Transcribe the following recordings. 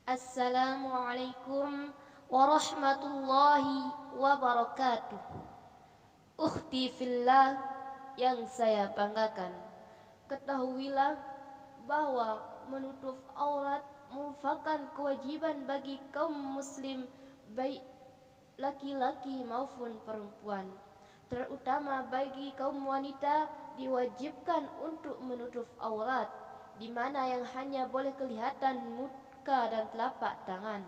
Assalamualaikum warahmatullahi wabarakatuh. Ukhti fillah yang saya banggakan, ketahuilah bahwa menutup aurat merupakan kewajiban bagi kaum muslim, baik laki-laki maupun perempuan. Terutama bagi kaum wanita diwajibkan untuk menutup aurat, di mana yang hanya boleh kelihatan muka dan telapak tangan.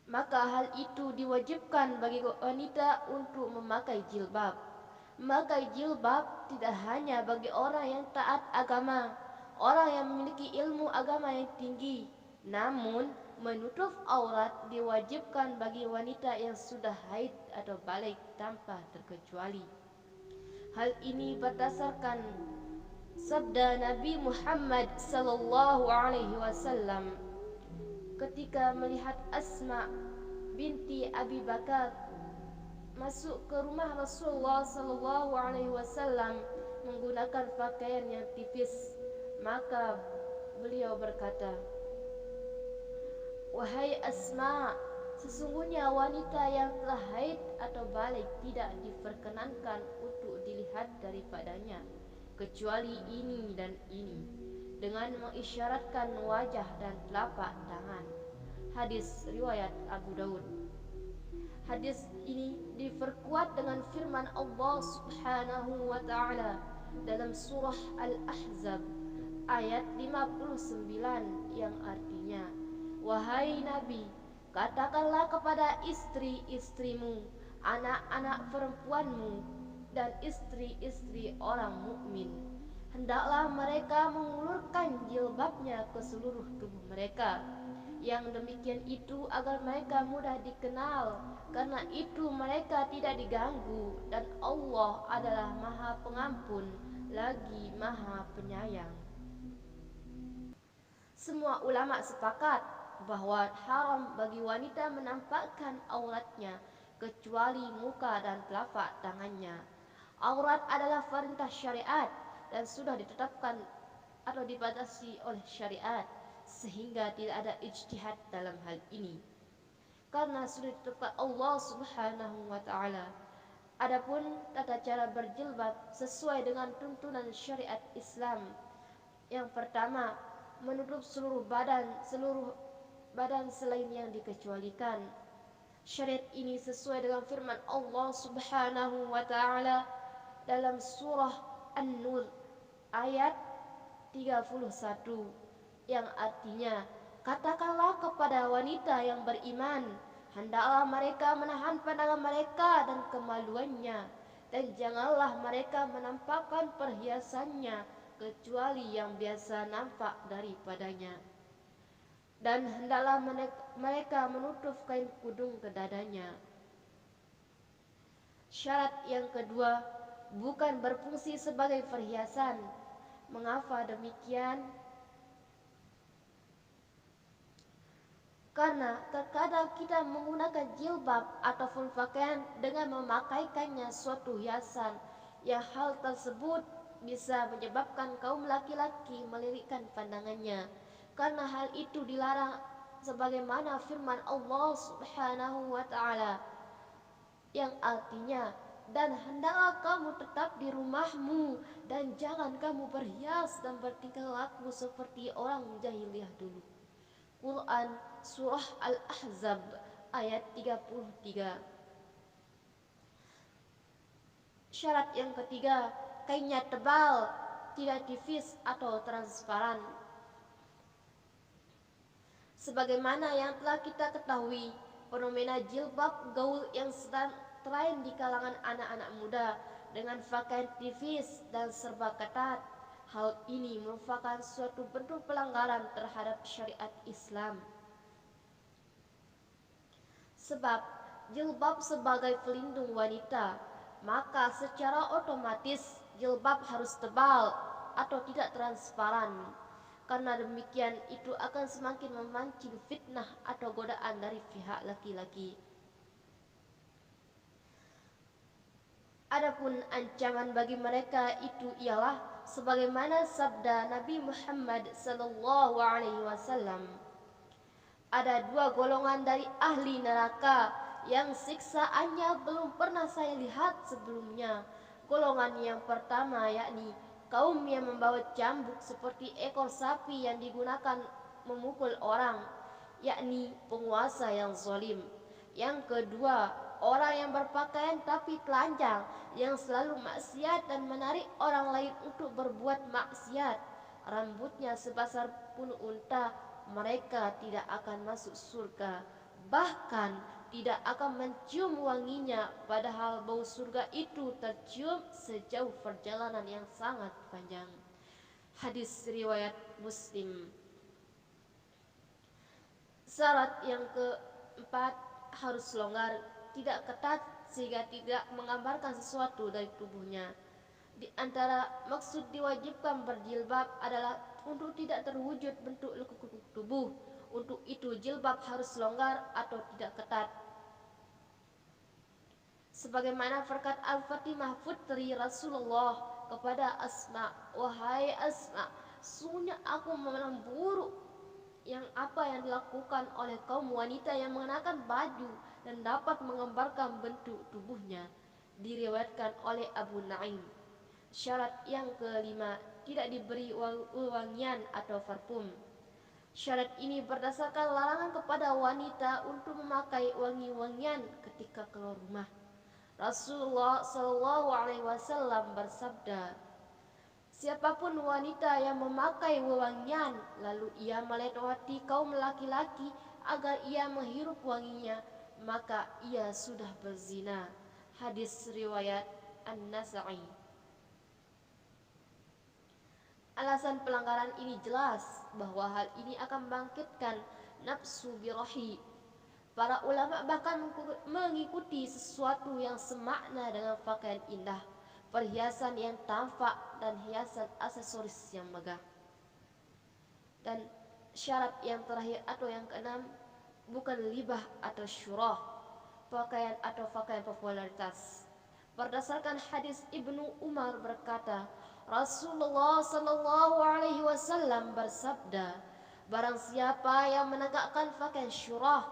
Maka hal itu diwajibkan bagi wanita untuk memakai jilbab. Memakai jilbab tidak hanya bagi orang yang taat agama, orang yang memiliki ilmu agama yang tinggi, namun menutup aurat diwajibkan bagi wanita yang sudah haid atau balik tanpa terkecuali. Hal ini berdasarkan sabda Nabi Muhammad sallallahu alaihi wasallam ketika melihat Asma binti Abi Bakar masuk ke rumah Rasulullah sallallahu alaihi wasallam menggunakan pakaian yang tipis, maka beliau berkata, "Wahai Asma, sesungguhnya wanita yang telah haid atau balik tidak diperkenankan untuk dilihat daripadanya kecuali ini dan ini," dengan mengisyaratkan wajah dan telapak tangan. Hadis riwayat Abu Daud. Hadis ini diperkuat dengan firman Allah Subhanahu wa taala dalam surah Al-Ahzab ayat 59 yang artinya, "Wahai Nabi, katakanlah kepada istri-istrimu, anak-anak perempuanmu, dan istri-istri orang mukmin, hendaklah mereka mengulurkan jilbabnya ke seluruh tubuh mereka. Yang demikian itu agar mereka mudah dikenal, karena itu mereka tidak diganggu, dan Allah adalah Maha Pengampun lagi Maha Penyayang." Semua ulama sepakat bahwa haram bagi wanita menampakkan auratnya kecuali muka dan telapak tangannya. Aurat adalah perintah syariat dan sudah ditetapkan atau dibatasi oleh syariat, sehingga tidak ada ijtihad dalam hal ini karena sudah ditetapkan Allah Subhanahu wa taala. Adapun tata cara berjilbab sesuai dengan tuntunan syariat Islam. Yang pertama, menutup seluruh badan selain yang dikecualikan. Syariat ini sesuai dengan firman Allah Subhanahu wa taala dalam surah An-Nur ayat 31 yang artinya, "Katakanlah kepada wanita yang beriman, hendaklah mereka menahan pandangan mereka dan kemaluannya, dan janganlah mereka menampakkan perhiasannya kecuali yang biasa nampak daripadanya. Dan hendaklah mereka menutup kain kudung ke dadanya." Syarat yang kedua, bukan berfungsi sebagai perhiasan. Mengapa demikian? Karena terkadang kita menggunakan jilbab ataupun pakaian dengan memakaikannya suatu hiasan, yang hal tersebut bisa menyebabkan kaum laki-laki melirikkan pandangannya, karena hal itu dilarang sebagaimana firman Allah Subhanahu wa taala yang artinya, "Dan hendaklah kamu tetap di rumahmu dan jangan kamu berhias dan bertingkah laku seperti orang jahiliyah dulu." Quran surah Al-Ahzab ayat 33. Syarat yang ketiga, kainnya tebal, tidak tipis atau transparan. Sebagaimana yang telah kita ketahui, fenomena jilbab gaul yang sedang tren di kalangan anak-anak muda dengan pakaian tipis dan serba ketat. Hal ini merupakan suatu bentuk pelanggaran terhadap syariat Islam. Sebab jilbab sebagai pelindung wanita, maka secara otomatis jilbab harus tebal atau tidak transparan. Karena demikian itu akan semakin memancing fitnah atau godaan dari pihak laki-laki. Adapun ancaman bagi mereka itu ialah sebagaimana sabda Nabi Muhammad sallallahu alaihi wasallam, ada dua golongan dari ahli neraka yang siksaannya belum pernah saya lihat sebelumnya. Golongan yang pertama yakni kaum yang membawa cambuk seperti ekor sapi yang digunakan memukul orang, yakni penguasa yang zalim. Yang kedua, orang yang berpakaian tapi telanjang, yang selalu maksiat dan menarik orang lain untuk berbuat maksiat. Rambutnya sebesar bulu unta, mereka tidak akan masuk surga, bahkan tidak akan mencium wanginya, padahal bau surga itu tercium sejauh perjalanan yang sangat panjang. Hadis riwayat Muslim. Syarat yang keempat, harus longgar, tidak ketat sehingga tidak menggambarkan sesuatu dari tubuhnya. Di antara maksud diwajibkan berjilbab adalah untuk tidak terwujud bentuk lekuk tubuh. Untuk itu jilbab harus longgar atau tidak ketat. Sebagaimana perkataan Al-Fatimah putri Rasulullah kepada Asma, "Wahai Asma, sungguhnya aku memandang buruk yang dilakukan oleh kaum wanita yang mengenakan baju dan dapat menggambarkan bentuk tubuhnya." Diriwayatkan oleh Abu Naim. Syarat yang kelima, tidak diberi wangian atau parfum. Syarat ini berdasarkan larangan kepada wanita untuk memakai wangi-wangian ketika keluar rumah. Rasulullah Shallallahu Alaihi Wasallam bersabda, siapapun wanita yang memakai wewangian lalu ia melewati kaum laki-laki agar ia menghirup wanginya, maka ia sudah berzina. Hadis riwayat An-Nasa'i. Alasan pelanggaran ini jelas bahwa hal ini akan membangkitkan nafsu birahi. Para ulama bahkan mengikuti sesuatu yang semakna dengan pakaian indah, perhiasan yang tampak, dan hiasan aksesoris yang megah. Dan syarat yang terakhir atau yang keenam, bukan libah atau syurah, pakaian atau pakaian popularitas. Berdasarkan hadis Ibnu Umar berkata, Rasulullah Sallallahu Alaihi Wasallam bersabda, barang siapa yang menegakkan pakaian syurah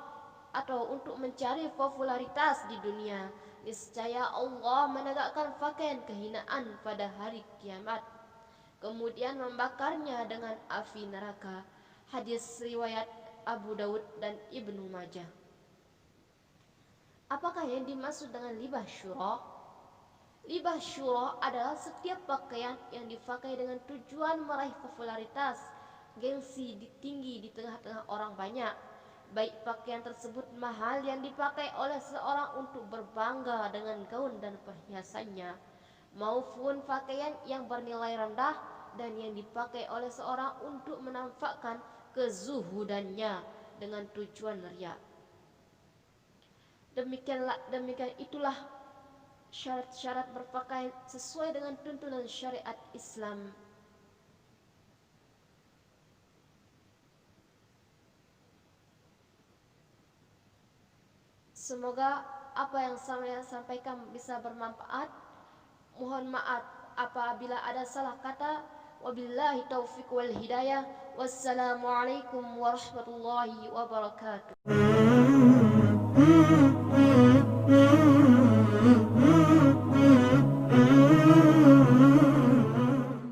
atau untuk mencari popularitas di dunia, niscaya Allah menegakkan pakaian kehinaan pada hari kiamat, kemudian membakarnya dengan api neraka. Hadis riwayat Abu Daud dan Ibnu Majah. Apakah yang dimaksud dengan libah syurah? Libah syurah adalah setiap pakaian yang dipakai dengan tujuan meraih popularitas, gengsi tinggi di tengah-tengah orang banyak. Baik pakaian tersebut mahal yang dipakai oleh seorang untuk berbangga dengan gaun dan perhiasannya, maupun pakaian yang bernilai rendah dan yang dipakai oleh seorang untuk menampakkan kezuhudannya dengan tujuan riya. Demikian itulah syarat-syarat berpakaian sesuai dengan tuntunan syariat Islam. Semoga apa yang saya sampaikan bisa bermanfaat. Mohon maaf apabila ada salah kata. Wabillahi taufiq wal hidayah. Wassalamualaikum warahmatullahi wabarakatuh.